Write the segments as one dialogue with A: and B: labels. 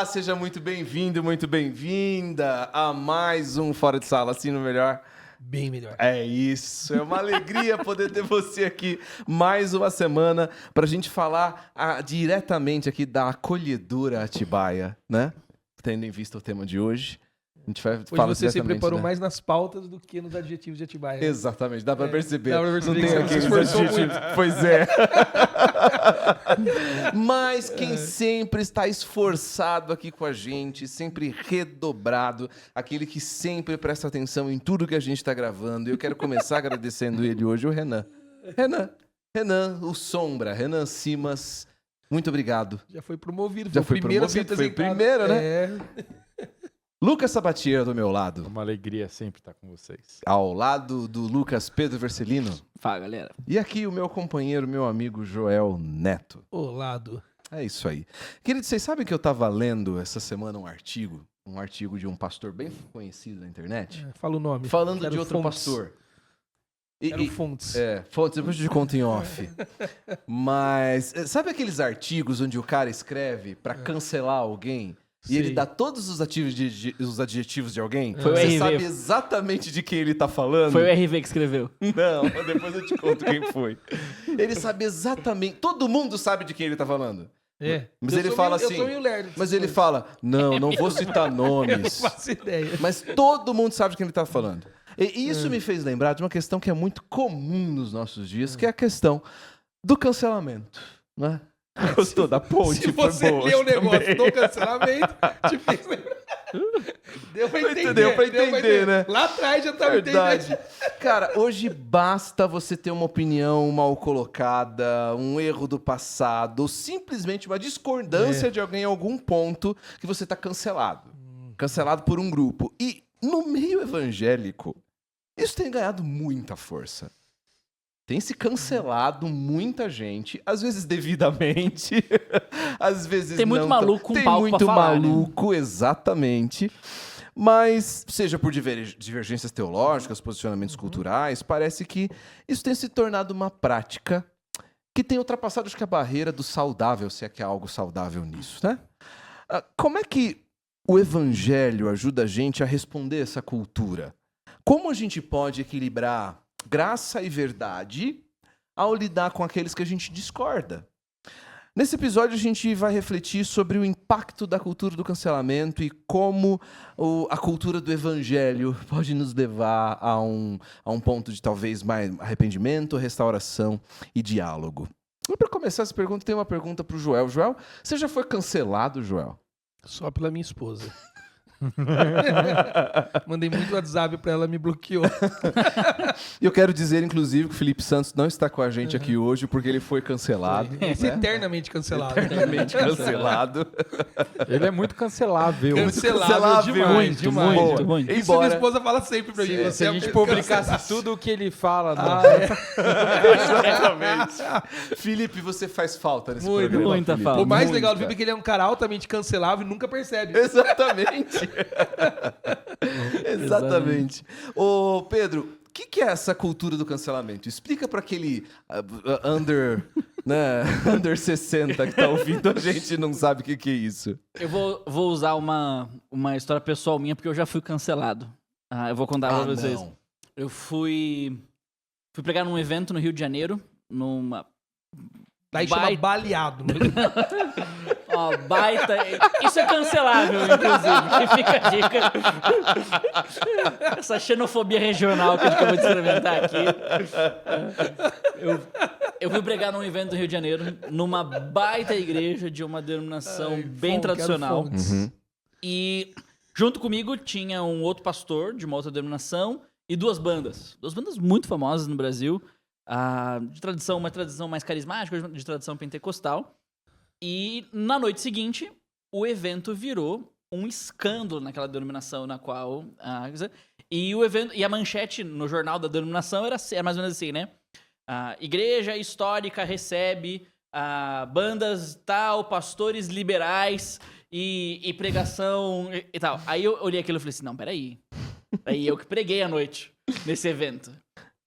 A: seja muito bem-vindo, muito bem-vinda a mais um Fora de Sala, assim no melhor.
B: Bem melhor.
A: É isso, é uma alegria poder ter você aqui mais uma semana para a gente falar diretamente aqui da acolhedora Atibaia, né? Tendo em vista o tema de hoje. A gente vai falar
B: Hoje você se preparou,
A: né?
B: mais nas pautas do que nos adjetivos de Atibaia.
A: Exatamente, dá pra perceber.
B: Dá pra perceber
A: Não
B: que
A: tem
B: você
A: aqueles
B: se esforçou
A: adjetivos. Pois é. Mas quem sempre está esforçado aqui com a gente, sempre redobrado, aquele que sempre presta atenção em tudo que a gente está gravando. E eu quero começar agradecendo ele hoje, o Renan. Renan, o Sombra, Renan Simas. Muito obrigado.
B: Já foi promovido.
A: Já foi promovido, foi o primeiro, né?
B: É.
A: Lucas Sabatier do meu lado.
C: Uma alegria sempre estar com vocês.
A: Ao lado do Lucas Pedro Vercelino.
D: Fala, galera.
A: E aqui o meu companheiro, meu amigo Joel Neto.
B: Olado.
A: É isso aí. Queridos, vocês sabem que eu estava lendo essa semana um artigo de um pastor bem conhecido na internet,
B: Fala o nome.
A: falando
B: Quero
A: de outro
B: fontes.
A: pastor.
B: Quero fontes.
A: Fontes, depois eu te conto em off. Mas sabe aqueles artigos onde o cara escreve para cancelar alguém? E
B: Sei.
A: ele dá todos os adjetivos de alguém?
D: Foi o
A: Você
D: RV.
A: sabe exatamente de quem ele tá falando?
D: Foi o RV que escreveu.
A: Não, depois eu te conto quem foi. Ele sabe exatamente... Todo mundo sabe de quem ele tá falando.
B: É.
A: Mas
B: Eu
A: ele
B: sou
A: fala
B: meio-
A: assim...
B: Eu sou meio lerdo.
A: Mas ele fala, não vou citar
B: Eu não
A: nomes.
B: faço ideia.
A: Mas todo mundo sabe de quem ele tá falando. E isso me fez lembrar de uma questão que é muito comum nos nossos dias, que é a questão do cancelamento, né? Gostou da ponte?
B: Se você
A: Foi boa
B: lê o negócio
A: também.
B: do cancelamento, te fez lembrar. Deu pra entender.
A: Deu pra entender, né?
B: Lá atrás já tava
A: Verdade.
B: entendendo.
A: Cara, hoje basta você ter uma opinião mal colocada, um erro do passado, ou simplesmente uma discordância de alguém em algum ponto que você tá cancelado. Cancelado por um grupo. E no meio evangélico, isso tem ganhado muita força. Tem se cancelado muita gente, às vezes devidamente, às vezes
D: Tem muito
A: não
D: maluco com
A: Tem
D: palco
A: muito
D: pra falar, né?
A: maluco, exatamente. Mas, seja por divergências teológicas, posicionamentos culturais, parece que isso tem se tornado uma prática que tem ultrapassado, acho que, a barreira do saudável, se é que há algo saudável nisso, né? Como é que o evangelho ajuda a gente a responder essa cultura? Como a gente pode equilibrar graça e verdade ao lidar com aqueles que a gente discorda? Nesse episódio a gente vai refletir sobre o impacto da cultura do cancelamento e como a cultura do evangelho pode nos levar a um ponto de talvez mais arrependimento, restauração e diálogo. E para começar essa pergunta, tem uma pergunta para o Joel. Joel, você já foi cancelado, Joel?
B: Só pela minha esposa. Mandei muito WhatsApp pra ela, me bloqueou.
A: E eu quero dizer, inclusive, que o Felipe Santos não está com a gente aqui hoje porque ele foi cancelado.
B: Esse é
A: né?
B: eternamente cancelado.
A: Eternamente cancelado.
C: Ele é muito cancelável.
B: Cancelável demais, demais.
D: muito, muito.
B: Isso minha esposa fala sempre pra mim.
C: Se
B: Você
C: a
B: é
C: gente
B: cancelado.
C: publicasse tudo o que ele fala,
A: Exatamente. Felipe, você faz falta nesse
B: Muito,
A: programa.
D: muita
A: Felipe.
D: falta.
B: O mais legal do
A: Muita.
B: Felipe é que ele é um cara altamente cancelável e nunca percebe.
A: Exatamente. Exatamente. Ô, Pedro, o que é essa cultura do cancelamento? Explica para aquele under 60 que tá ouvindo a gente e não sabe o que é isso.
D: Eu vou usar uma história pessoal minha, porque eu já fui cancelado. Eu vou contar pra vocês.
A: Não.
D: Eu fui pregar num evento no Rio de Janeiro, numa...
B: Daí chama baleado. Né?
D: Ó, baita... Isso é cancelável, inclusive. Que fica a dica. Essa xenofobia regional que a gente acabou de experimentar aqui. Eu fui pregar num evento no Rio de Janeiro, numa baita igreja de uma denominação bem tradicional.
B: Quero fontes.
D: E junto comigo tinha um outro pastor de uma outra denominação e duas bandas. Duas bandas muito famosas no Brasil. De tradição, uma tradição mais carismática, de tradição pentecostal. E na noite seguinte, o evento virou um escândalo naquela denominação na qual... e a manchete no jornal da denominação era mais ou menos assim, né? Igreja histórica recebe bandas tal, pastores liberais e pregação e tal. Aí eu olhei aquilo e falei assim, não, peraí. Aí eu que preguei à noite nesse evento.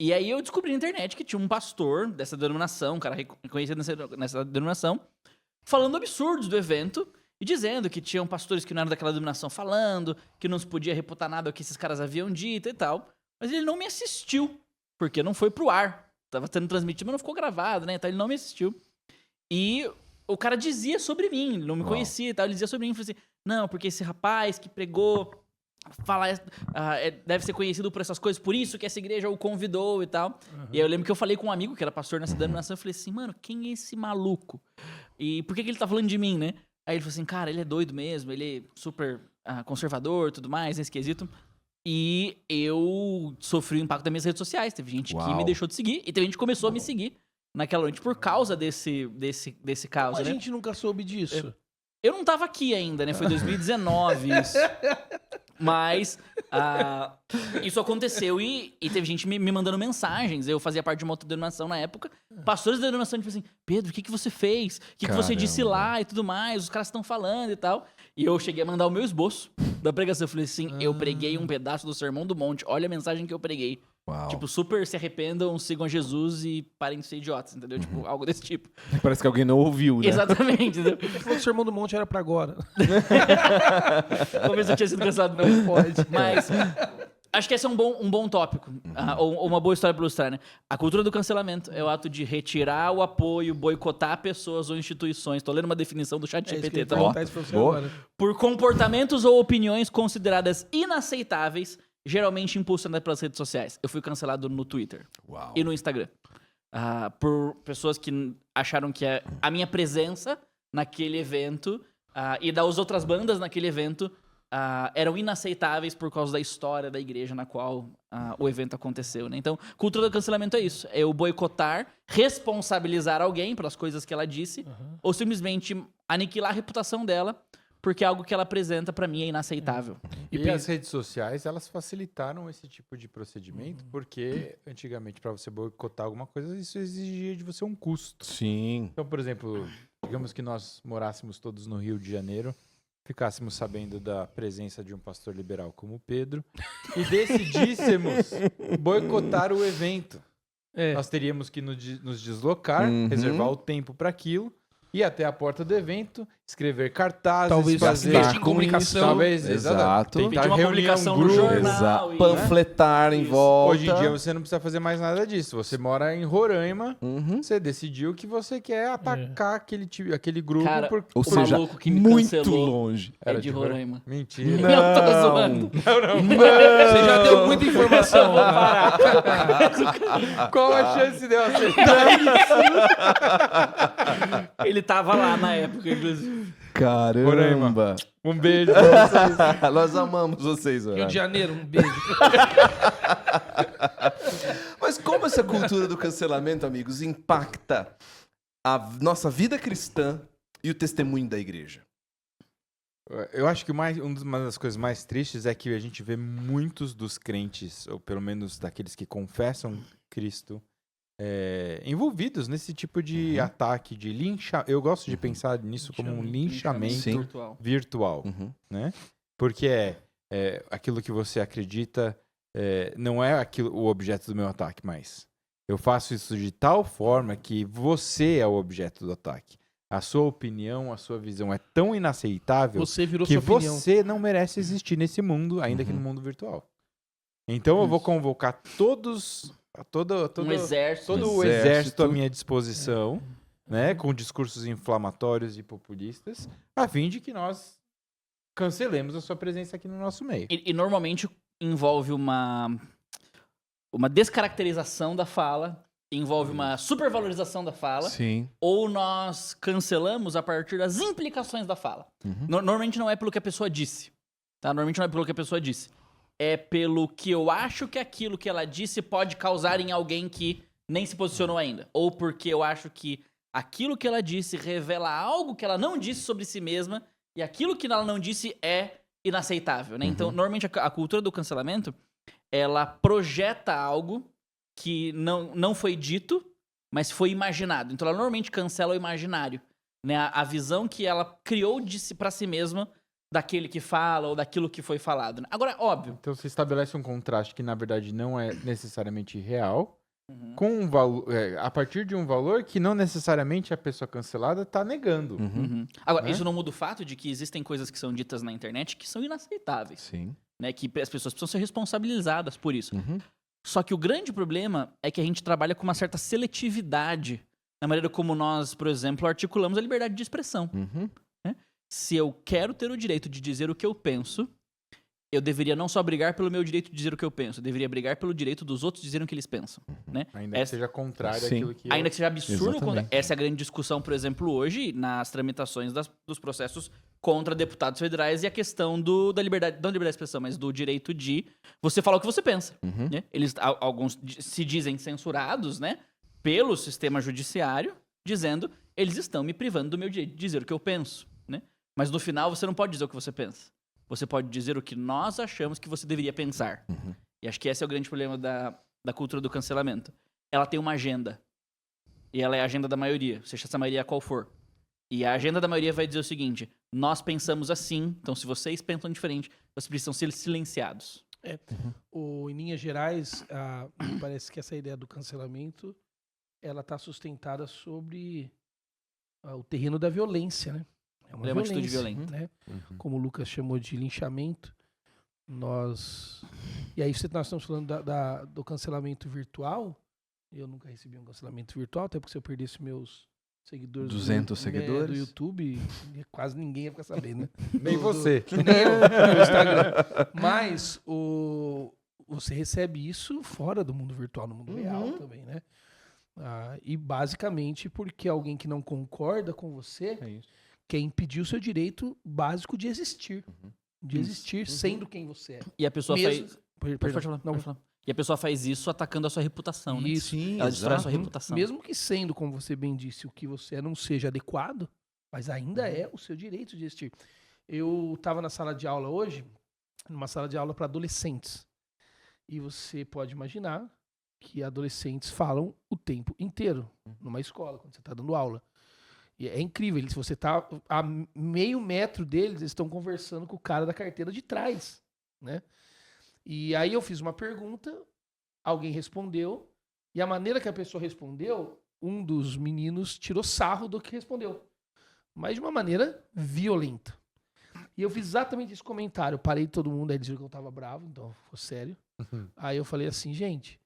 D: E aí eu descobri na internet que tinha um pastor dessa denominação, um cara reconhecido nessa denominação, falando absurdos do evento e dizendo que tinham pastores que não eram daquela denominação falando, que não se podia reputar nada o que esses caras haviam dito e tal. Mas ele não me assistiu, porque não foi pro ar. Tava sendo transmitido, mas não ficou gravado, né? Então ele não me assistiu. E o cara dizia sobre mim, ele não me conhecia e tal, ele dizia sobre mim, falou assim, não, porque esse rapaz que pregou, deve ser conhecido por essas coisas, por isso que essa igreja o convidou e tal. E aí eu lembro que eu falei com um amigo que era pastor nessa denominação, eu falei assim, mano, quem é esse maluco? E por que ele tá falando de mim, né? Aí ele falou assim, cara, ele é doido mesmo, ele é super conservador e tudo mais, nesse quesito. E eu sofri o impacto das minhas redes sociais. Teve gente que me deixou de seguir e teve gente que começou a me seguir naquela noite por causa desse caos,
B: A
D: né?
B: gente nunca soube disso.
D: Eu não tava aqui ainda, né? Foi 2019 isso. Mas isso aconteceu e teve gente me mandando mensagens. Eu fazia parte de uma outra denominação na época. Pastores da denominação tipo assim, Pedro, o que você fez? O que você disse lá e tudo mais? Os caras estão falando e tal. E eu cheguei a mandar o meu esboço da pregação. Eu falei assim, eu preguei um pedaço do Sermão do Monte. Olha a mensagem que eu preguei.
A: Uau.
D: Tipo, super se arrependam, sigam Jesus e parem de ser idiotas, entendeu? Tipo, algo desse tipo.
A: Parece que alguém não ouviu, né?
D: Exatamente, entendeu?
B: Ele falou que o Sermão do Monte era pra agora.
D: Vamos ver se eu tinha sido cansado. Não pode. Mas acho que esse é um bom tópico. Ou uma boa história para ilustrar, né? A cultura do cancelamento é o ato de retirar o apoio, boicotar pessoas ou instituições. Tô lendo uma definição do chat GPT, tá bom? Por comportamentos ou opiniões consideradas inaceitáveis, geralmente impulsionadas pelas redes sociais. Eu fui cancelado no Twitter e no Instagram. Por pessoas que acharam que a minha presença naquele evento e das outras bandas naquele evento eram inaceitáveis por causa da história da igreja na qual o evento aconteceu, né? Então, cultura do cancelamento é isso. É eu boicotar, responsabilizar alguém pelas coisas que ela disse, ou simplesmente aniquilar a reputação dela, porque algo que ela apresenta pra mim é inaceitável.
C: E as redes sociais, elas facilitaram esse tipo de procedimento, porque antigamente, para você boicotar alguma coisa, isso exigia de você um custo.
A: Sim.
C: Então, por exemplo, digamos que nós morássemos todos no Rio de Janeiro, ficássemos sabendo da presença de um pastor liberal como o Pedro e decidíssemos boicotar o evento. Nós teríamos que nos deslocar, reservar o tempo para aquilo, ir até a porta do evento, escrever cartazes,
B: talvez
C: fazer
B: investir em comunicação.
C: Talvez,
A: exato.
C: Tentar
D: Pedir uma
C: reunir
D: publicação
C: um
D: no
C: grupo.
D: jornal.
A: Panfletar em volta.
C: Hoje em dia você não precisa fazer mais nada disso. Você mora em Roraima, você decidiu que você quer atacar aquele grupo.
D: Cara,
A: Ou
D: o
A: seja,
D: maluco que me
A: muito
D: cancelou
A: longe.
D: é de Roraima.
C: Mentira.
D: Não, tô zoando.
B: Você já deu muita informação.
C: Qual a chance de eu acertar isso?
D: Ele tava lá na época, inclusive.
A: Caramba.
C: Um beijo pra vocês.
A: Nós amamos vocês,
B: Rio
A: velho.
B: de Janeiro, um beijo.
A: Mas como essa cultura do cancelamento, amigos, impacta a nossa vida cristã e o testemunho da igreja?
C: Eu acho que uma das coisas mais tristes é que a gente vê muitos dos crentes, ou pelo menos daqueles que confessam Cristo, envolvidos nesse tipo de ataque, de linchamento. Eu gosto de pensar nisso como um linchamento virtual, né? Porque aquilo que você acredita não é o objeto do meu ataque, mas eu faço isso de tal forma que você é o objeto do ataque. A sua opinião, a sua visão é tão inaceitável
B: Você virou
C: que
B: sua opinião.
C: você não merece existir nesse mundo, ainda que no mundo virtual. Então eu vou convocar todo
D: Um exército.
C: todo o exército à minha disposição, né, com discursos inflamatórios e populistas, a fim de que nós cancelemos a sua presença aqui no nosso meio.
D: E normalmente envolve uma descaracterização da fala, envolve uma supervalorização da fala,
A: Sim.
D: ou nós cancelamos a partir das implicações da fala. Normalmente não é pelo que a pessoa disse, tá? Normalmente não é pelo que a pessoa disse. É pelo que eu acho que aquilo que ela disse pode causar em alguém que nem se posicionou ainda. Ou porque eu acho que aquilo que ela disse revela algo que ela não disse sobre si mesma e aquilo que ela não disse é inaceitável, né? Então, normalmente a cultura do cancelamento, ela projeta algo que não foi dito, mas foi imaginado. Então, ela normalmente cancela o imaginário, né? A visão que ela criou pra si mesma daquele que fala ou daquilo que foi falado. Agora, óbvio.
C: Então você estabelece um contraste que, na verdade, não é necessariamente real, com um valor, a partir de um valor que não necessariamente a pessoa cancelada está negando.
D: Agora,
C: Né?
D: isso não muda o fato de que existem coisas que são ditas na internet que são inaceitáveis.
A: Sim.
D: Né? Que as pessoas precisam ser responsabilizadas por isso.
A: Uhum.
D: Só que o grande problema é que a gente trabalha com uma certa seletividade na maneira como nós, por exemplo, articulamos a liberdade de expressão.
A: Uhum.
D: Se eu quero ter o direito de dizer o que eu penso, eu deveria não só brigar pelo meu direito de dizer o que eu penso, eu deveria brigar pelo direito dos outros dizerem o que eles pensam. Né?
C: Ainda que seja contrário
A: Sim.
C: àquilo que
D: Ainda que seja absurdo,
A: Exatamente.
D: essa é a grande discussão, por exemplo, hoje, nas tramitações dos processos contra deputados federais e a questão da liberdade, não da liberdade de expressão, mas do direito de você falar o que você pensa.
A: Uhum.
D: Né? Alguns se dizem censurados, né, pelo sistema judiciário, dizendo eles estão me privando do meu direito de dizer o que eu penso. Né? Mas no final você não pode dizer o que você pensa. Você pode dizer o que nós achamos que você deveria pensar.
A: Uhum.
D: E acho que esse é o grande problema da cultura do cancelamento. Ela tem uma agenda. E ela é a agenda da maioria, seja essa maioria qual for. E a agenda da maioria vai dizer o seguinte: nós pensamos assim, então se vocês pensam diferente, vocês precisam ser silenciados.
B: Em linhas gerais, me parece que essa ideia do cancelamento ela está sustentada sobre o terreno da violência, né? É
D: Ela é uma atitude violenta.
B: né?
A: Uhum.
B: Como o Lucas chamou de linchamento. E aí nós estamos falando do cancelamento virtual. Eu nunca recebi um cancelamento virtual, até porque se eu perdesse meus seguidores
A: 200 seguidores.
B: do YouTube, quase ninguém ia ficar sabendo, né?
C: Nem você.
B: Nem eu, no Instagram. Mas você recebe isso fora do mundo virtual, no mundo real também, né? E basicamente porque alguém que não concorda com você
A: É isso.
B: quer impedir o seu direito básico de existir. De existir sendo quem você é.
D: E a pessoa
B: Mesmo-
D: faz.
B: Perdão,
D: Pode falar,
B: não,
D: pode falar. E a pessoa faz isso atacando a sua reputação, né?
B: Isso.
A: Sim,
D: Ela destrói a sua
A: exato.
D: reputação.
B: Mesmo que sendo, como você bem disse, o que você é não seja adequado, mas ainda é o seu direito de existir. Eu estava na sala de aula hoje, numa sala de aula para adolescentes. E você pode imaginar que adolescentes falam o tempo inteiro numa escola, quando você está dando aula. E é incrível, se você está a meio metro deles, eles estão conversando com o cara da carteira de trás, né? E aí eu fiz uma pergunta, alguém respondeu, e a maneira que a pessoa respondeu, um dos meninos tirou sarro do que respondeu. Mas de uma maneira violenta. E eu fiz exatamente esse comentário. Eu parei todo mundo, aí eles viram que eu tava bravo, então ficou sério. Aí eu falei assim, gente,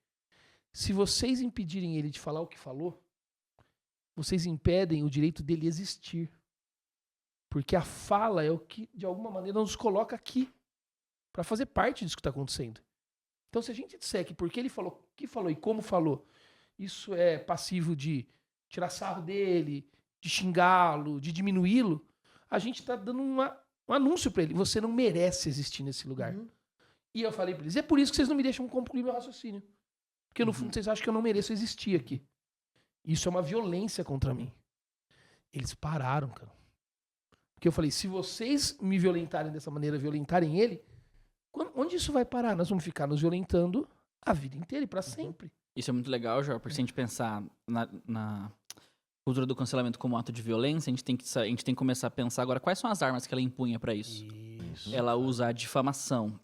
B: se vocês impedirem ele de falar o que falou, vocês impedem o direito dele existir. Porque a fala é o que, de alguma maneira, nos coloca aqui para fazer parte disso que está acontecendo. Então, se a gente disser que porque ele falou o que falou e como falou, isso é passivo de tirar sarro dele, de xingá-lo, de diminuí-lo, a gente está dando um anúncio para ele. Você não merece existir nesse lugar. E eu falei para eles, é por isso que vocês não me deixam concluir meu raciocínio. Porque no fundo vocês acham que eu não mereço existir aqui. Isso é uma violência contra mim. Eles pararam, cara. Porque eu falei, se vocês me violentarem dessa maneira, violentarem ele, onde isso vai parar? Nós vamos ficar nos violentando a vida inteira e para sempre.
D: Isso é muito legal, João, porque se a gente pensar na cultura do cancelamento como ato de violência, a gente tem que começar a pensar agora quais são as armas que ela empunha para isso. Ela usa a difamação,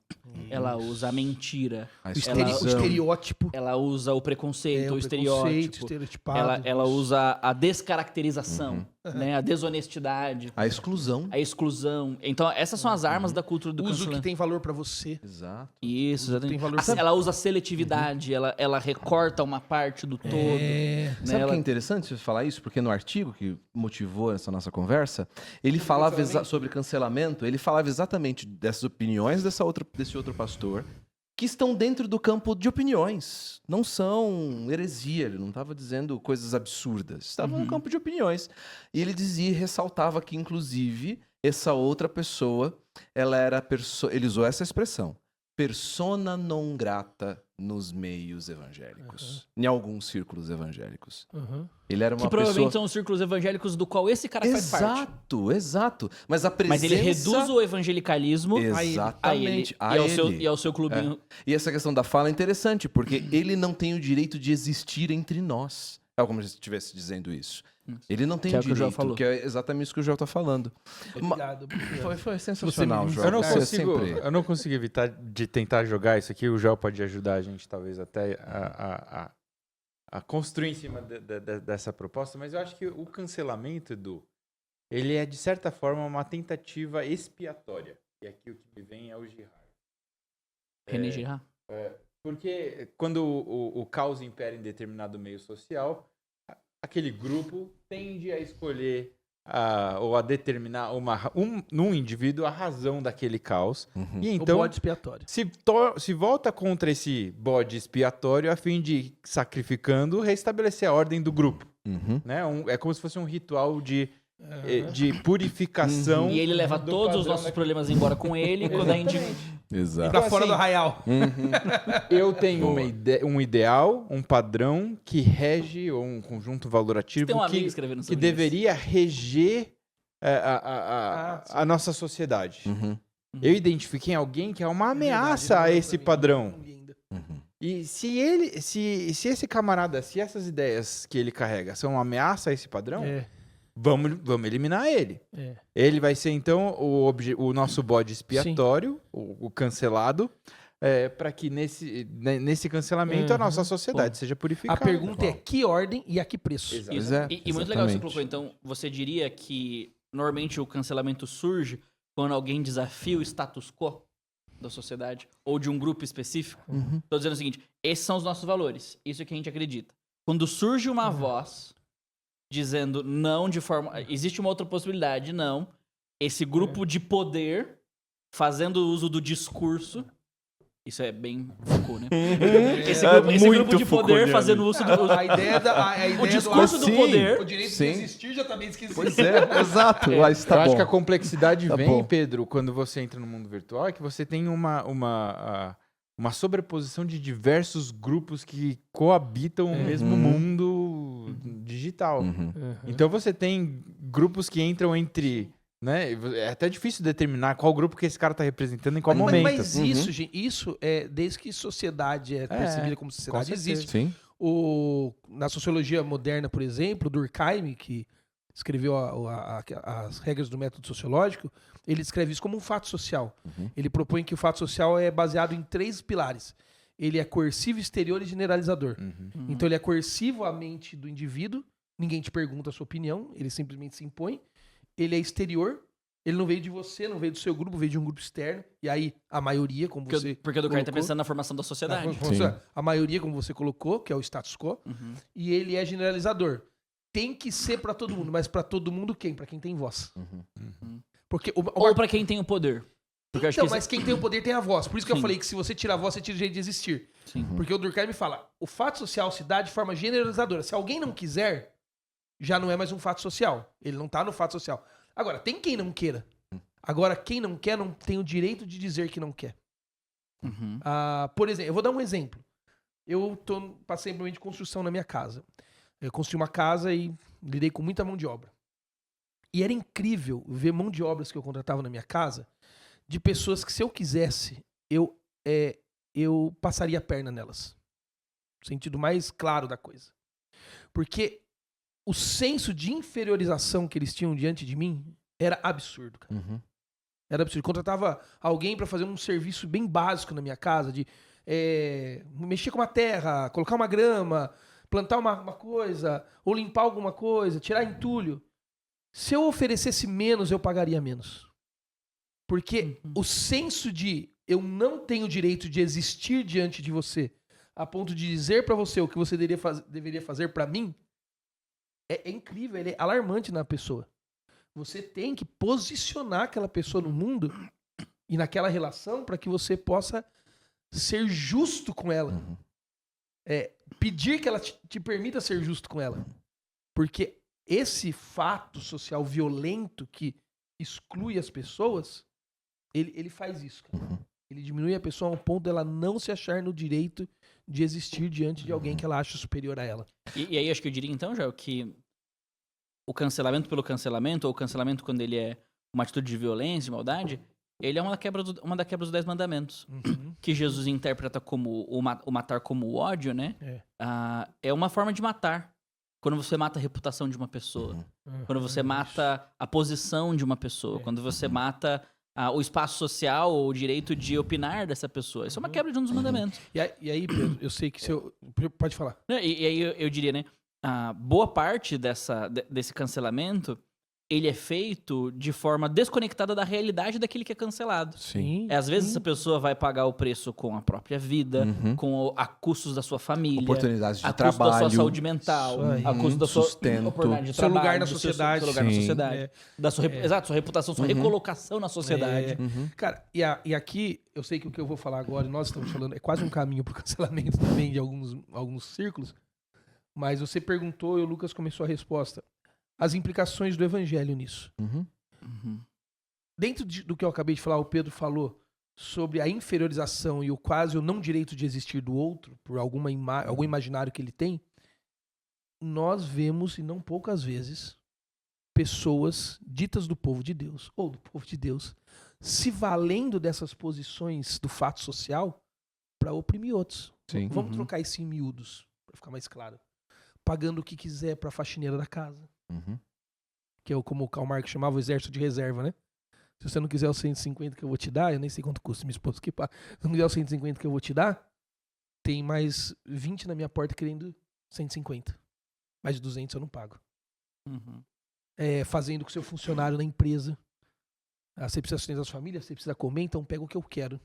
D: ela usa a mentira,
A: A
B: O
A: exclusão.
B: estereótipo.
D: ela usa o preconceito, o
B: preconceito,
D: estereótipo,
B: estereotipado.
D: ela usa a descaracterização, né, a desonestidade,
A: A exclusão.
D: a exclusão. Então, essas são as armas da cultura do
B: Uso que
D: cancelamento.
B: tem valor para você.
A: Exato.
D: Isso,
B: tem
D: exatamente.
B: valor.
D: Ela usa a seletividade, ela recorta uma parte do todo.
B: É.
A: Sabe o que
D: Ela-
A: é interessante você falar isso? Porque no artigo que motivou essa nossa conversa, ele falava sobre cancelamento, ele falava exatamente dessas opiniões desse outro pastor, que estão dentro do campo de opiniões. Não são heresia, ele não estava dizendo coisas absurdas. Estava no campo de opiniões. E ele dizia, ressaltava que, inclusive, essa outra pessoa, ele usou essa expressão, persona non grata nos meios evangélicos. Em alguns círculos evangélicos.
B: Uhum.
A: Ele era uma
D: Que provavelmente
A: pessoa...
D: são os círculos evangélicos do qual esse cara faz parte.
A: Exato, exato. Mas a presença...
D: Mas ele reduz o evangelicalismo
A: Exatamente.
D: a ele. E ao seu clubinho.
A: E essa questão da fala é interessante, porque ele não tem o direito de existir entre nós. É como se estivesse dizendo isso. Ele não tem
D: Que é
A: o
D: o que o João
A: direito,
D: falou.
A: que é exatamente isso que o João está falando.
B: Obrigado.
A: Foi sensacional,
B: Você me-
A: João.
C: Eu não,
A: Você
C: consigo,
A: sempre-
C: eu não consigo evitar de tentar jogar isso aqui. O Joel pode ajudar a gente, talvez, até a a construir em cima dessa proposta, mas eu acho que o cancelamento, Edu, ele é, de certa forma, uma tentativa expiatória. E aqui o que me vem é o Girard.
D: René Girard.
C: Porque quando o caos impera em determinado meio social, aquele grupo tende a escolher ou a determinar num indivíduo a razão daquele caos.
A: Uhum.
C: E então
B: O bode expiatório.
C: se volta contra esse bode expiatório a fim de, sacrificando, restabelecer a ordem do grupo.
A: Uhum.
C: Né? É como se fosse um ritual de purificação.
D: E ele leva
C: do
D: todos os
C: padrão
D: nossos problemas embora com ele. Quando a gente...
A: Exato.
B: Pra
C: Então,
B: fora
C: assim,
B: do arraial.
A: Uhum.
C: Eu tenho
A: Boa.
C: um ideal, um padrão que rege, ou um conjunto valorativo
D: Tem um amigo
C: que
D: escrevendo
C: que
D: sobre
C: deveria reger
B: sim.
C: a nossa sociedade.
A: Uhum.
C: Eu identifiquei alguém que é uma
B: É verdade,
C: ameaça
B: ele
C: a
B: mandou pra
C: esse
B: mim,
C: padrão.
B: linda.
A: Uhum.
C: E se esse camarada, se essas ideias que ele carrega são uma ameaça a esse padrão, vamos eliminar ele.
B: É.
C: Ele vai ser, então, o nosso bode expiatório, o cancelado, para que nesse cancelamento a nossa sociedade seja
B: A
C: purificada.
B: pergunta é que ordem e a que preço?
C: Exato.
D: Isso.
A: Pois é,
D: E muito legal que você
A: exatamente.
D: colocou. Então, você diria que normalmente o cancelamento surge quando alguém desafia o status quo da sociedade ou de um grupo específico?
A: Uhum.
D: Tô dizendo o seguinte, esses são os nossos valores, isso é que a gente acredita. Quando surge uma voz dizendo não de forma... Existe uma outra possibilidade, não. Esse grupo de poder fazendo uso do discurso... Isso é bem Foucault, né? Esse grupo de poder fazendo uso do...
B: A ideia
D: O discurso do
A: Sim.
D: poder...
B: O direito
A: Sim.
B: de existir já tá bem esquisito.
A: Pois é, exato. Lá está
C: Eu acho
A: bom.
C: que a complexidade
A: Tá
C: vem,
A: bom.
C: Pedro, quando você entra no mundo virtual, é que você tem uma sobreposição de diversos grupos que coabitam o mesmo mundo digital.
A: Uhum.
C: Então você tem grupos que entram entre... Né? É até difícil determinar qual grupo que esse cara está representando em qual momento.
B: Mas
A: Uhum.
B: isso, gente, isso é desde que sociedade é percebida como sociedade,
C: com certeza.
B: existe.
A: Sim.
B: Na sociologia moderna, por exemplo, Durkheim, que escreveu as regras do método sociológico, ele escreve isso como um fato social.
A: Uhum.
B: Ele propõe que o fato social é baseado em 3 pilares. Ele é coercivo, exterior e generalizador.
C: Uhum.
B: Então ele é coercivo à mente do indivíduo, ninguém te pergunta a sua opinião, ele simplesmente se impõe. Ele é exterior, ele não veio de você, não veio do seu grupo, veio de um grupo externo. E aí a maioria, como você
D: Porque o Durkheim tá
B: colocou,
D: pensando na formação da sociedade.
B: a maioria, como você colocou, que é o status quo,
D: Uhum.
B: e ele é generalizador. Tem que ser pra todo mundo, mas pra todo mundo quem? Pra quem tem voz.
A: Uhum.
B: Porque
D: Ou pra quem tem o poder. Porque eu acho
B: então,
D: que
B: mas quem tem o poder tem a voz. Por isso que eu
D: Sim.
B: falei que se você tira a voz, você tira o jeito de existir.
D: Sim.
B: Porque o Durkheim fala, o fato social se dá de forma generalizadora. Se alguém não quiser, já não é mais um fato social. Ele não tá no fato social. Agora, tem quem não queira. Agora, quem não quer não tem o direito de dizer que não quer.
D: Uhum.
B: Por exemplo, eu vou dar um exemplo. Eu passei por um momento de construção na minha casa. Eu construí uma casa e lidei com muita mão de obra. E era incrível ver mão de obras que eu contratava na minha casa de pessoas que, se eu quisesse, eu passaria a perna nelas. No sentido mais claro da coisa. Porque o senso de inferiorização que eles tinham diante de mim era absurdo, cara.
A: Uhum.
B: Era absurdo. Contratava alguém pra fazer um serviço bem básico na minha casa, de mexer com uma terra, colocar uma grama, plantar uma coisa, ou limpar alguma coisa, tirar entulho. Se eu oferecesse menos, eu pagaria menos. Porque o senso de eu não tenho direito de existir diante de você, a ponto de dizer pra você o que você deveria fazer pra mim, é incrível, ele é alarmante na pessoa. Você tem que posicionar aquela pessoa no mundo e naquela relação para que você possa ser justo com ela.
A: Uhum.
B: Pedir que ela te permita ser justo com ela. Porque esse fato social violento que exclui as pessoas, ele faz isso, cara.
A: Uhum.
B: Ele diminui a pessoa a um ponto dela não se achar no direito de existir diante de alguém que ela acha superior a ela.
D: E aí acho que eu diria então, já que o cancelamento pelo cancelamento, ou o cancelamento quando ele é uma atitude de violência, de maldade, ele é uma da quebra dos 10 mandamentos.
B: Uhum.
D: Que Jesus interpreta como o matar como o ódio, né? É uma forma de matar. Quando você mata a reputação de uma pessoa.
A: Uhum.
D: Quando você mata a posição de uma pessoa.
B: É.
D: Quando você mata o espaço social ou o direito de opinar dessa pessoa. Isso é uma quebra de um dos mandamentos.
B: E aí, Pedro, eu sei que pode falar.
D: E aí eu diria, né? Boa parte desse cancelamento, ele é feito de forma desconectada da realidade daquele que é cancelado.
A: Sim.
D: Às vezes essa pessoa vai pagar o preço com a própria vida, a custos da sua família,
A: Oportunidades de
D: a
A: trabalho.
D: custo da sua saúde mental,
B: Isso aí.
D: a custo da sua
A: Sustento.
D: oportunidade de
B: Seu lugar
D: trabalho,
B: na
D: do seu
B: sociedade.
D: lugar na
A: Sim.
D: sociedade. Da sua, exato, sua reputação, sua recolocação na sociedade.
B: Cara, e aqui, eu sei que o que eu vou falar agora, e nós estamos falando, é quase um caminho pro cancelamento também de alguns círculos, mas você perguntou e o Lucas começou a resposta. As implicações do evangelho nisso. Dentro do que eu acabei de falar, o Pedro falou sobre a inferiorização e o quase o não direito de existir do outro, por algum imaginário que ele tem. Nós vemos, e não poucas vezes, pessoas ditas do povo de Deus, ou do povo de Deus, se valendo dessas posições do fato social para oprimir outros.
A: Sim.
B: Vamos trocar isso em miúdos, para ficar mais claro. Pagando o que quiser para a faxineira da casa. Que é como o Karl Marx chamava, o exército de reserva, né? Se você não quiser os 150 que eu vou te dar, eu nem sei quanto custa minha esposa que paga. Se não quiser os 150 que eu vou te dar, tem mais 20 na minha porta querendo 150. Mais de 200 eu não pago. Fazendo com o seu funcionário na empresa. Você precisa sustentar a sua família, você precisa comer, então pega o que eu quero.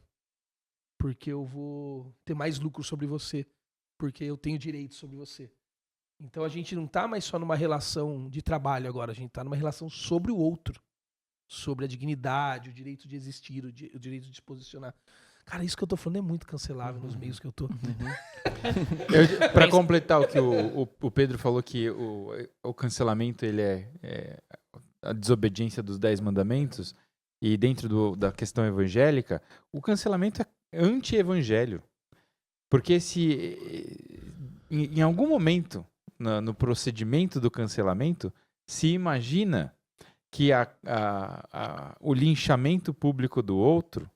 B: Porque eu vou ter mais lucro sobre você. Porque eu tenho direito sobre você. Então a gente não tá mais só numa relação de trabalho agora, a gente tá numa relação sobre o outro. Sobre a dignidade, o direito de existir, o direito de se posicionar. Cara, isso que eu tô falando é muito cancelável nos meios que eu tô.
C: Para completar o que o Pedro falou, que o cancelamento ele é a desobediência dos 10 mandamentos, e dentro da questão evangélica, o cancelamento é anti-evangelho. Porque se em algum momento, no procedimento do cancelamento, se imagina que o linchamento público do outro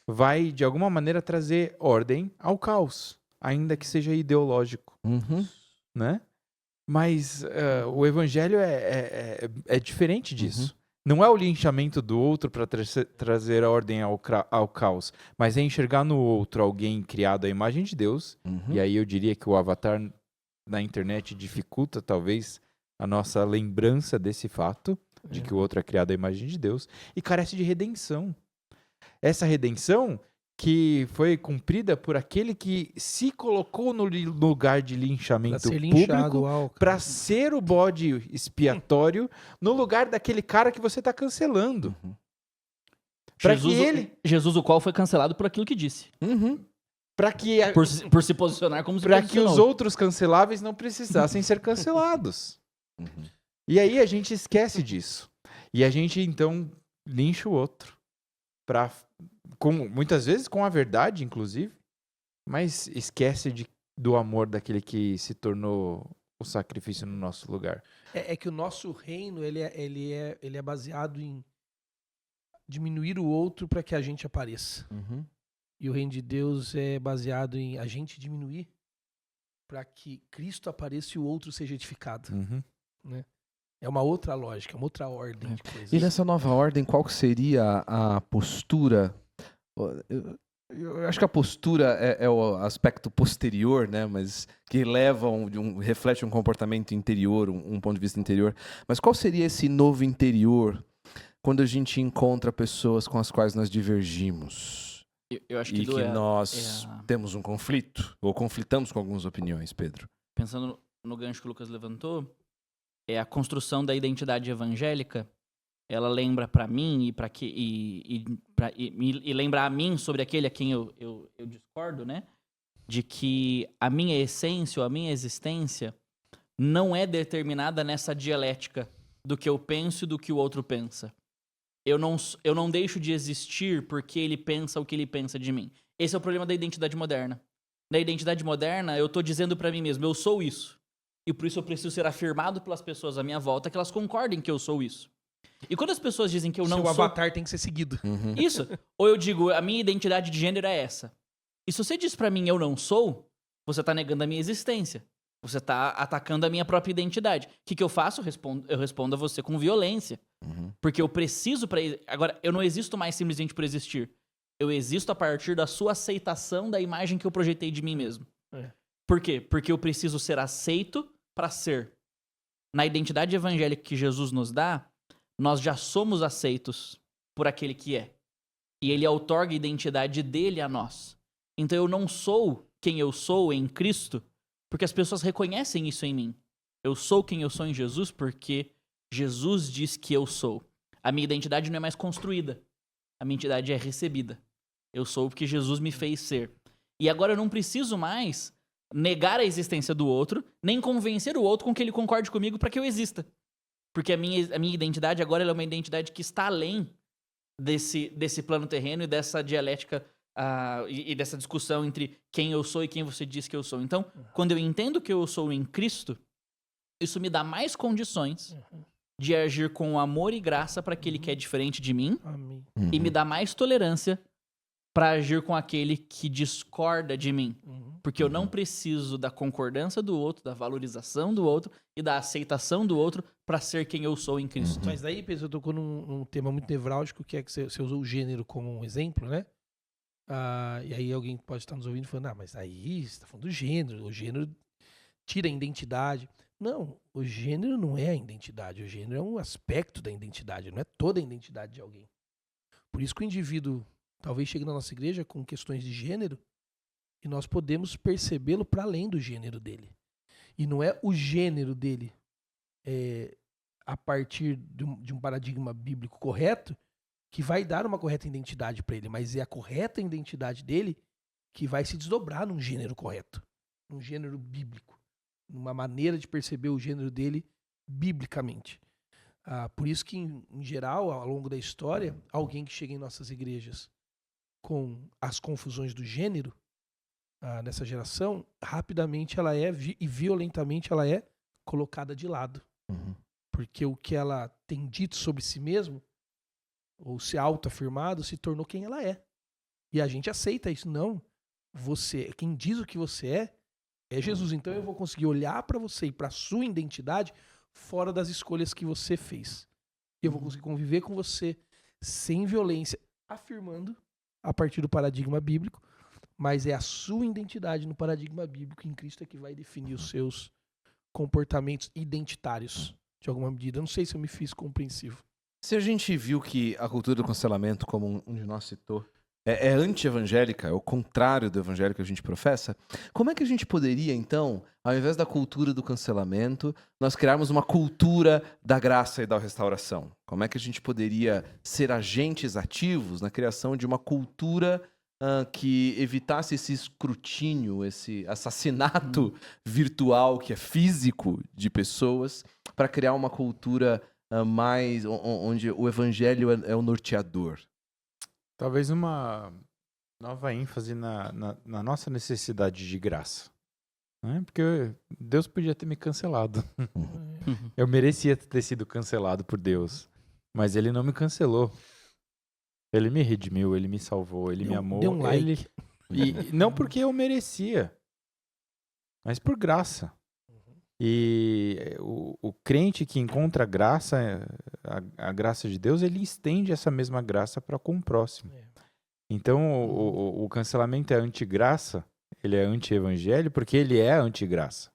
C: vai, de alguma maneira, trazer ordem ao caos, ainda que seja ideológico, né? Mas o evangelho é diferente disso. Não é o linchamento do outro para trazer a ordem ao caos, mas é enxergar no outro alguém criado à imagem de Deus, e aí eu diria que o avatar na internet dificulta, talvez, a nossa lembrança desse fato, de que o outro é criado à imagem de Deus, e carece de redenção. Essa redenção que foi cumprida por aquele que se colocou no lugar de linchamento público para ser o bode expiatório no lugar daquele cara que você está cancelando.
D: Jesus, o qual foi cancelado por aquilo que disse.
C: Para que
D: por se posicionar como se
C: para que
D: posicionou.
C: os outros canceláveis não precisassem ser cancelados. E aí a gente esquece disso. E a gente, então, lincha o outro. Muitas vezes com a verdade, inclusive, mas esquece do amor daquele que se tornou o sacrifício no nosso lugar.
B: É que o nosso reino ele é baseado em diminuir o outro para que a gente apareça. E o reino de Deus é baseado em a gente diminuir para que Cristo apareça e o outro seja edificado. Né? É uma outra lógica, uma outra ordem de coisas.
A: E nessa nova ordem, qual que seria a postura? Eu acho que a postura é o aspecto posterior, né? Mas que leva reflete um comportamento interior, um ponto de vista interior. Mas qual seria esse novo interior quando a gente encontra pessoas com as quais nós divergimos?
D: Eu acho que
A: nós temos um conflito, ou conflitamos com algumas opiniões, Pedro.
D: Pensando no gancho que o Lucas levantou, a construção da identidade evangélica, ela lembra para mim e lembra a mim sobre aquele a quem eu discordo, né? De que a minha essência ou a minha existência não é determinada nessa dialética do que eu penso e do que o outro pensa. Eu não deixo de existir porque ele pensa o que ele pensa de mim. Esse é o problema da identidade moderna. Na identidade moderna, eu tô dizendo para mim mesmo, eu sou isso. E por isso eu preciso ser afirmado pelas pessoas à minha volta que elas concordem que eu sou isso. E quando as pessoas dizem que eu não sou...
B: Seu avatar tem que ser seguido.
D: Isso. Ou eu digo, a minha identidade de gênero é essa. E se você diz pra mim eu não sou, você tá negando a minha existência. Você tá atacando a minha própria identidade. O que eu faço? Eu respondo a você com violência. Porque eu preciso para... Agora, eu não existo mais simplesmente por existir. Eu existo a partir da sua aceitação da imagem que eu projetei de mim mesmo. Por quê? Porque eu preciso ser aceito para ser. Na identidade evangélica que Jesus nos dá, nós já somos aceitos por aquele que é. E ele outorga a identidade dele a nós. Então eu não sou quem eu sou em Cristo, porque as pessoas reconhecem isso em mim. Eu sou quem eu sou em Jesus porque Jesus diz que eu sou. A minha identidade não é mais construída. A minha identidade é recebida. Eu sou porque Jesus me fez ser. E agora eu não preciso mais negar a existência do outro, nem convencer o outro com que ele concorde comigo para que eu exista. Porque a minha identidade agora ela é uma identidade que está além desse plano terreno e dessa dialética e dessa discussão entre quem eu sou e quem você diz que eu sou. Então, quando eu entendo que eu sou em Cristo, isso me dá mais condições de agir com amor e graça para aquele que é diferente de mim.
B: Amém.
D: E me dá mais tolerância para agir com aquele que discorda de mim. Porque eu não preciso da concordância do outro, da valorização do outro e da aceitação do outro para ser quem eu sou em Cristo.
B: Mas daí, Pedro, eu tocou num tema muito nevrálgico, que é que você usou o gênero como um exemplo, né? E aí alguém pode estar nos ouvindo falando, mas aí você está falando do gênero, o gênero tira a identidade. Não, o gênero não é a identidade, o gênero é um aspecto da identidade, não é toda a identidade de alguém. Por isso que o indivíduo talvez chegue na nossa igreja com questões de gênero e nós podemos percebê-lo para além do gênero dele. E não é o gênero dele a partir de um paradigma bíblico correto que vai dar uma correta identidade para ele, mas é a correta identidade dele que vai se desdobrar num gênero correto, num gênero bíblico, numa maneira de perceber o gênero dele biblicamente. Por isso que, em geral, ao longo da história, alguém que chega em nossas igrejas com as confusões do gênero, nessa geração, rapidamente ela e violentamente ela é colocada de lado. Porque o que ela tem dito sobre si mesmo, ou se autoafirmado, se tornou quem ela é. E a gente aceita isso. Não, quem diz o que você é Jesus. Então eu vou conseguir olhar para você e para sua identidade fora das escolhas que você fez. E eu vou conseguir conviver com você sem violência, afirmando a partir do paradigma bíblico, mas é a sua identidade no paradigma bíblico em Cristo que vai definir os seus comportamentos identitários, de alguma medida. Eu não sei se eu me fiz compreensivo.
A: Se a gente viu que a cultura do cancelamento, como um de nós citou, é anti-evangélica, é o contrário do evangelho que a gente professa, como é que a gente poderia, então, ao invés da cultura do cancelamento, nós criarmos uma cultura da graça e da restauração? Como é que a gente poderia ser agentes ativos na criação de uma cultura que evitasse esse escrutínio, esse assassinato virtual que é físico de pessoas, para criar uma cultura mais onde o evangelho é o norteador?
C: Talvez uma nova ênfase na nossa necessidade de graça. Né? Porque Deus podia ter me cancelado. Eu merecia ter sido cancelado por Deus. Mas Ele não me cancelou. Ele me redimiu, Ele me salvou, Ele me amou.
B: Deu um like.
C: E não porque eu merecia, mas por graça. E o crente que encontra graça, a graça de Deus, ele estende essa mesma graça para com o próximo. Então, o cancelamento é antigraça, ele é anti-evangelho, porque ele é antigraça.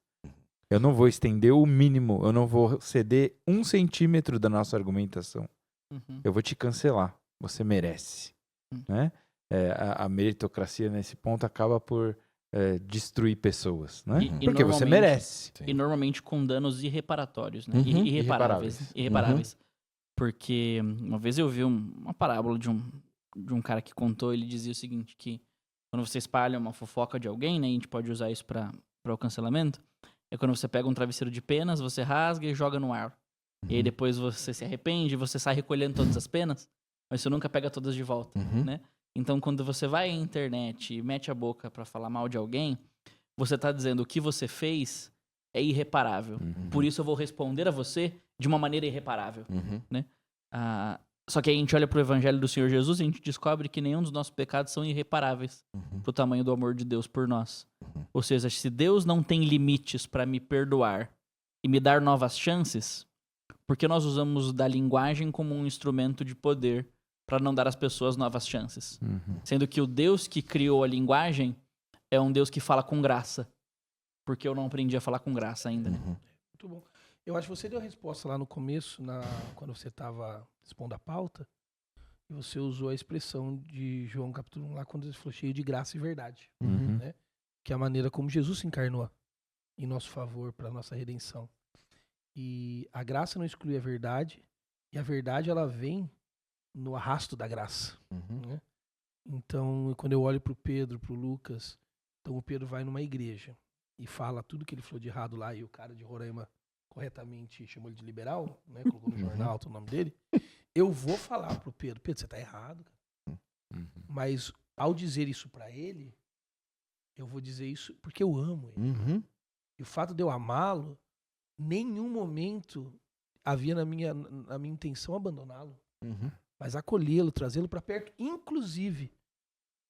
C: Eu não vou estender o mínimo, eu não vou ceder 1 centímetro da nossa argumentação. Eu vou te cancelar, você merece. Né? A meritocracia nesse ponto acaba por destruir pessoas, né? Porque você merece.
D: Sim. E normalmente com danos irreparatórios, né?
C: Irreparáveis.
D: Porque uma vez eu vi uma parábola de um cara que contou, ele dizia o seguinte, que quando você espalha uma fofoca de alguém, né, a gente pode usar isso para o cancelamento, é quando você pega um travesseiro de penas, você rasga e joga no ar. E aí depois você se arrepende, você sai recolhendo todas as penas, mas você nunca pega todas de volta, né? Então, quando você vai à internet e mete a boca pra falar mal de alguém, você tá dizendo o que você fez é irreparável. Por isso eu vou responder a você de uma maneira irreparável, né? Só que aí a gente olha pro evangelho do Senhor Jesus e a gente descobre que nenhum dos nossos pecados são irreparáveis pro tamanho do amor de Deus por nós. Ou seja, se Deus não tem limites pra me perdoar e me dar novas chances, Porque nós usamos da linguagem como um instrumento de poder para não dar às pessoas novas chances. Sendo que o Deus que criou a linguagem é um Deus que fala com graça. Porque eu não aprendi a falar com graça ainda.
B: Muito bom. Eu acho que você deu a resposta lá no começo, quando você estava expondo a pauta, e você usou a expressão de João capítulo 1 lá, quando ele falou cheio de graça e verdade. Né? Que é a maneira como Jesus se encarnou em nosso favor, para a nossa redenção. E a graça não exclui a verdade, e a verdade ela vem no arrasto da graça. Né? Então, quando eu olho para o Pedro, para o Lucas, então o Pedro vai numa igreja e fala tudo que ele falou de errado lá, e o cara de Roraima corretamente chamou ele de liberal, né? Colocou no jornal o nome dele. Eu vou falar pro Pedro, você tá errado, cara. Mas ao dizer isso pra ele, eu vou dizer isso porque eu amo ele. E o fato de eu amá-lo, nenhum momento havia na minha intenção abandoná-lo. Mas acolhê-lo, trazê-lo pra perto, inclusive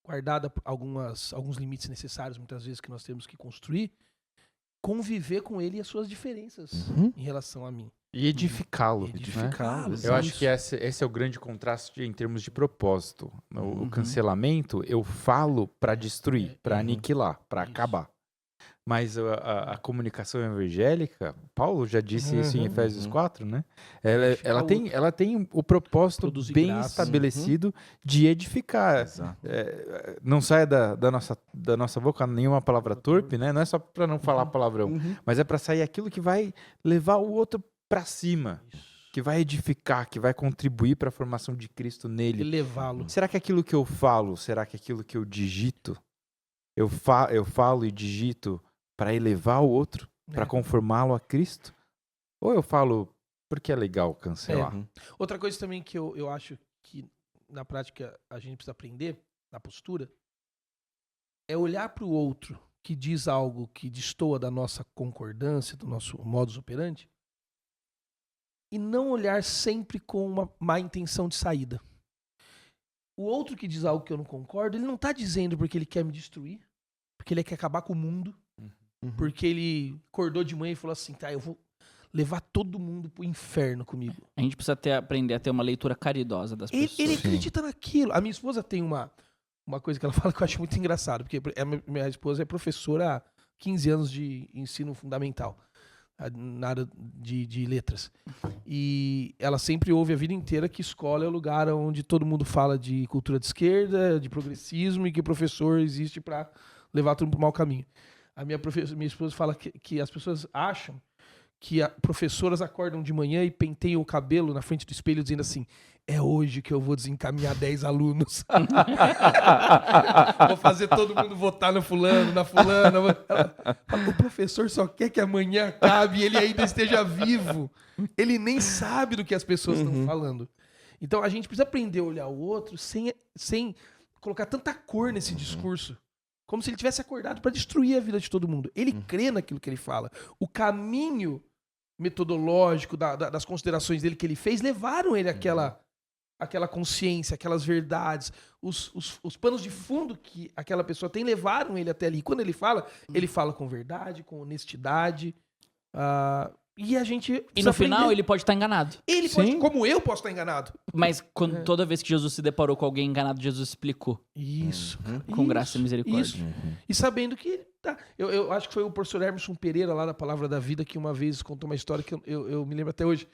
B: guardada alguns limites necessários, muitas vezes, que nós temos que construir, conviver com ele e as suas diferenças em relação a mim.
C: E edificá-lo.
A: Edificá-lo,
C: Eu acho que esse é o grande contraste em termos de propósito. O cancelamento, eu falo para destruir, para aniquilar, para acabar. Mas a comunicação evangélica, Paulo já disse isso em Efésios 4, né? Ela tem o propósito bem estabelecido de edificar. Não saia da nossa boca nenhuma palavra torpe, né? Não é só para não falar palavrão, mas é para sair aquilo que vai levar o outro para cima, que vai edificar, que vai contribuir para a formação de Cristo nele.
B: E levá-lo.
C: Será que aquilo que eu falo, será que aquilo que eu digito, eu falo e digito para elevar o outro, para conformá-lo a Cristo? Ou eu falo porque é legal cancelar?
B: Outra coisa também que eu acho que na prática a gente precisa aprender, na postura, é olhar para o outro que diz algo que destoa da nossa concordância, do nosso modus operandi, e não olhar sempre com uma má intenção de saída. O outro que diz algo que eu não concordo, ele não está dizendo porque ele quer me destruir, porque ele quer acabar com o mundo, porque ele acordou de manhã e falou assim, eu vou levar todo mundo pro inferno comigo.
D: A gente precisa aprender a ter uma leitura caridosa das pessoas.
B: Ele acredita naquilo. A minha esposa tem uma coisa que ela fala que eu acho muito engraçado, porque minha esposa é professora há 15 anos de ensino fundamental, na área de letras. E ela sempre ouve a vida inteira que escola é o lugar onde todo mundo fala de cultura de esquerda, de progressismo, e que o professor existe para levar todo mundo pro mau caminho. A minha esposa fala que as pessoas acham que professoras acordam de manhã e penteiam o cabelo na frente do espelho dizendo assim, é hoje que eu vou desencaminhar 10 alunos. Vou fazer todo mundo votar no fulano, na fulana. O professor só quer que amanhã acabe e ele ainda esteja vivo. Ele nem sabe do que as pessoas estão falando. Então a gente precisa aprender a olhar o outro sem colocar tanta cor nesse discurso. Como se ele tivesse acordado para destruir a vida de todo mundo. Ele crê naquilo que ele fala. O caminho metodológico das considerações dele que ele fez levaram ele àquela consciência, aquelas verdades. Os panos de fundo que aquela pessoa tem levaram ele até ali. Quando ele fala com verdade, com honestidade. E a gente...
D: E no final ele pode estar enganado.
B: Ele pode, como eu posso estar enganado.
D: Mas toda vez que Jesus se deparou com alguém enganado, Jesus explicou.
B: Isso.
D: Com graça e misericórdia.
B: Isso. E sabendo que... Eu acho que foi o professor Emerson Pereira, lá da Palavra da Vida, que uma vez contou uma história que eu me lembro até hoje.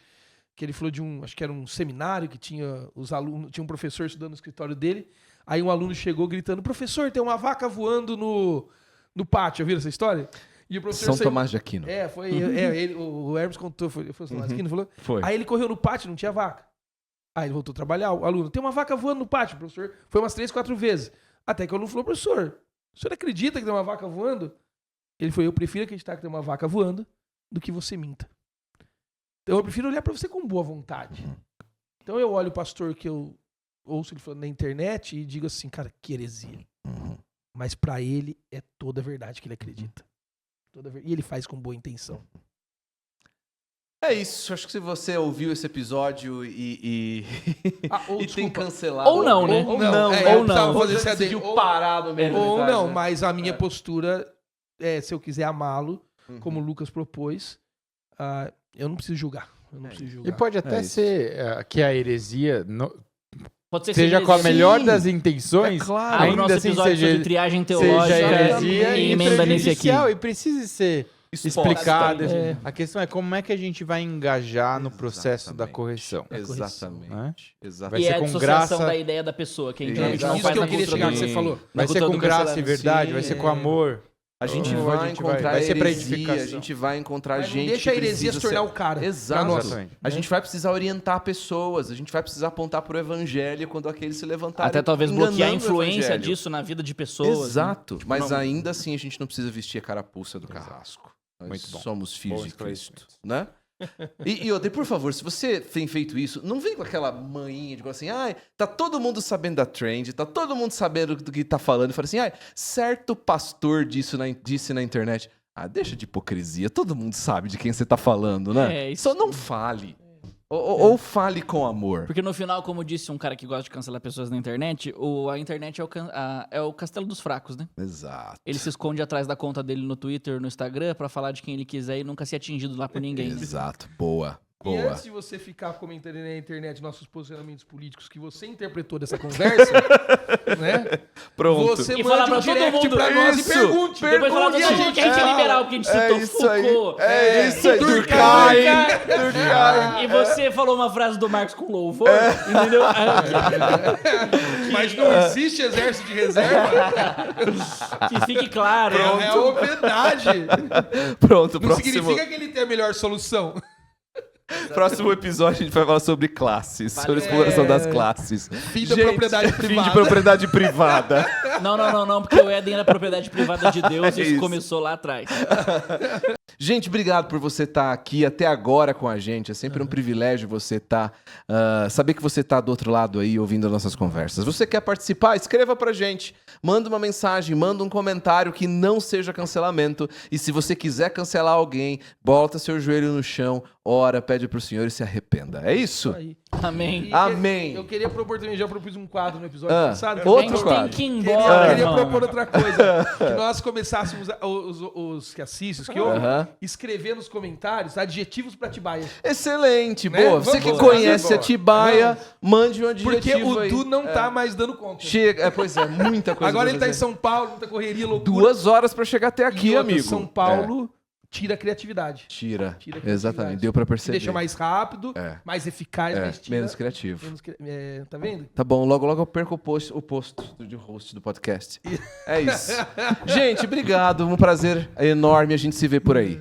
B: Que ele falou de acho que era um seminário que tinha os alunos... Tinha um professor estudando no escritório dele. Aí um aluno chegou gritando, professor, tem uma vaca voando no pátio. Ouviram essa história? E o professor
A: São Tomás de Aquino.
B: O Hermes contou, foi São Tomás de Aquino, falou.
A: Foi.
B: Aí ele correu no pátio, não tinha vaca. Aí ele voltou a trabalhar, o aluno, tem uma vaca voando no pátio, o professor. Foi umas 3, 4 vezes. Até que o aluno falou, professor, o senhor acredita que tem uma vaca voando? Ele falou, eu prefiro acreditar que tem uma vaca voando do que você minta. Então eu prefiro olhar para você com boa vontade. Então eu olho o pastor que eu ouço ele falando na internet e digo assim, cara, que heresia. Mas para ele é toda a verdade que ele acredita. E ele faz com boa intenção.
A: É isso. Acho que se você ouviu esse episódio e tem cancelado...
D: Ou não, né?
B: Ou não.
A: Você decidiu parar no meio da
B: Ou
A: metade,
B: não,
A: né?
B: mas a minha postura é, se eu quiser amá-lo, como o Lucas propôs, eu não preciso julgar. Eu não preciso
C: E
B: julgar.
C: pode até
A: isso.
C: ser que a heresia
D: Pode ser
C: seja
D: que
C: com a
D: seja
C: melhor
A: Sim.
C: das intenções,
A: É claro.
D: Ah, o
C: ainda
D: nosso
C: assim
D: episódio
C: seja,
D: sobre triagem teológica
C: seja heresia
D: e
C: e
D: emenda nesse aqui.
C: prejudicial, e precise ser explicado.
B: É.
C: A questão é como é que a gente vai engajar no processo da
A: Exatamente.
C: correção.
A: Exatamente.
C: Né?
A: Exatamente.
D: E
C: ser
D: é a
C: com
D: dissociação
C: graça.
D: da ideia da pessoa, que a gente
A: É,
D: realmente não
B: Isso
D: faz
B: que eu
D: na
B: queria
D: cultura
B: chegar,
D: do...
B: que você falou.
D: na
C: Vai ser
D: cultura
C: com
D: do
C: graça e
D: cancelamento.
C: verdade, vai ser com amor.
A: A gente
C: Ou
A: vai
C: a gente
A: encontrar
C: vai ser pra
A: heresia,
C: edificação.
A: a gente vai encontrar
B: Mas não
A: gente
B: deixa a
A: que
B: heresia se
A: precisa
B: tornar
A: ser-
B: o cara.
A: Exato.
B: pra nós.
C: Exatamente.
A: A gente vai precisar orientar pessoas, a gente vai precisar apontar pro evangelho quando aqueles se levantarem.
D: Até talvez
A: enganando
D: bloquear a
A: o
D: influência
A: evangelho.
D: disso na vida de pessoas. né?
A: Exato. Mas
D: não-
A: ainda assim a gente não precisa vestir a carapuça do carrasco. Nós
C: Muito bom.
A: somos filhos
C: Bom
A: de Cristo,
C: esclarecimento.
A: né? E outra, e por favor, se você tem feito isso, não vem com aquela manhinha de assim, ai, tá todo mundo sabendo da trend, tá todo mundo sabendo do que tá falando, e fala assim, ai, certo pastor disse na internet. Ah, deixa de hipocrisia, todo mundo sabe de quem você tá falando, né?
D: É, isso-
A: Só não fale. Ou fale com amor.
D: Porque no final, como disse um cara que gosta de cancelar pessoas na internet, a internet é o castelo dos fracos, né?
A: Exato.
D: Ele se esconde atrás da conta dele no Twitter, no Instagram, pra falar de quem ele quiser e nunca ser atingido lá por ninguém. né?
A: Exato. Boa.
B: E
A: Boa.
B: antes de você ficar comentando aí na internet nossos posicionamentos políticos que você interpretou dessa conversa, né?
A: Pronto.
B: Você
D: E falar
B: manda um
D: pra todo
B: direct
D: mundo.
B: pra nós
A: Isso.
B: e pergunte.
D: Depois falar pra
B: E a
D: todo mundo que a gente é liberal, porque a gente citou
A: isso aí.
D: Foucault.
A: É isso aí.
B: Durkheim.
A: Durkheim.
D: E você falou uma frase do Marx com louvor, entendeu?
B: Mas não existe exército de reserva.
D: Que fique claro.
B: É a obviedade.
A: Pronto,
B: Não
A: próximo.
B: significa que ele tem a melhor solução.
A: Próximo episódio a gente vai falar sobre classes, sobre
D: Valeu.
A: exploração das classes.
B: Fim da propriedade
A: Fim de
B: privada.
A: propriedade privada.
D: Não, porque o Éden era propriedade privada de Deus e
A: É
D: isso
A: isso.
D: começou lá atrás.
A: Gente, obrigado por você estar aqui até agora com a gente. É sempre um privilégio você estar, saber que você está do outro lado aí ouvindo as nossas conversas. Você quer participar? Escreva pra gente. Manda uma mensagem, manda um comentário que não seja cancelamento. E se você quiser cancelar alguém, bota seu joelho no chão, ora, pede pro Senhor e se arrependa. É isso?
B: Aí.
D: Amém.
B: E
A: Amém.
B: Eu queria propor também, já propus um quadro no episódio
A: Ah,
B: passado.
A: outro
D: A gente
A: quadro.
D: tem que ir
B: Queria,
D: embora,
B: queria
D: mano.
B: propor outra coisa. Que nós começássemos, os que assistem, os que ouvem,
A: Aham.
B: escrever nos comentários adjetivos pra Atibaia.
A: Excelente,
B: Né?
A: boa. Você
B: Vamos
A: que
B: lá.
A: conhece
B: Boa.
A: Atibaia, mande um adjetivo
B: Porque o
A: aí.
B: Du não tá mais dando conta.
A: Chega, pois é, muita coisa.
B: Agora
A: pra
B: ele tá em
A: fazer.
B: São Paulo, muita correria, loucura.
A: 2 horas pra chegar até aqui,
B: E outra,
A: amigo.
B: São Paulo tira a criatividade.
A: Tira.
B: Tira a criatividade.
A: Exatamente, deu pra
B: Que
A: perceber.
B: deixa mais rápido,
A: É.
B: mais eficaz,
A: É,
B: mas tira...
A: menos criativo.
B: tá vendo?
A: Tá bom, logo logo eu perco o posto de host do podcast. É isso. Gente, obrigado. Um prazer enorme. A gente se vê por aí.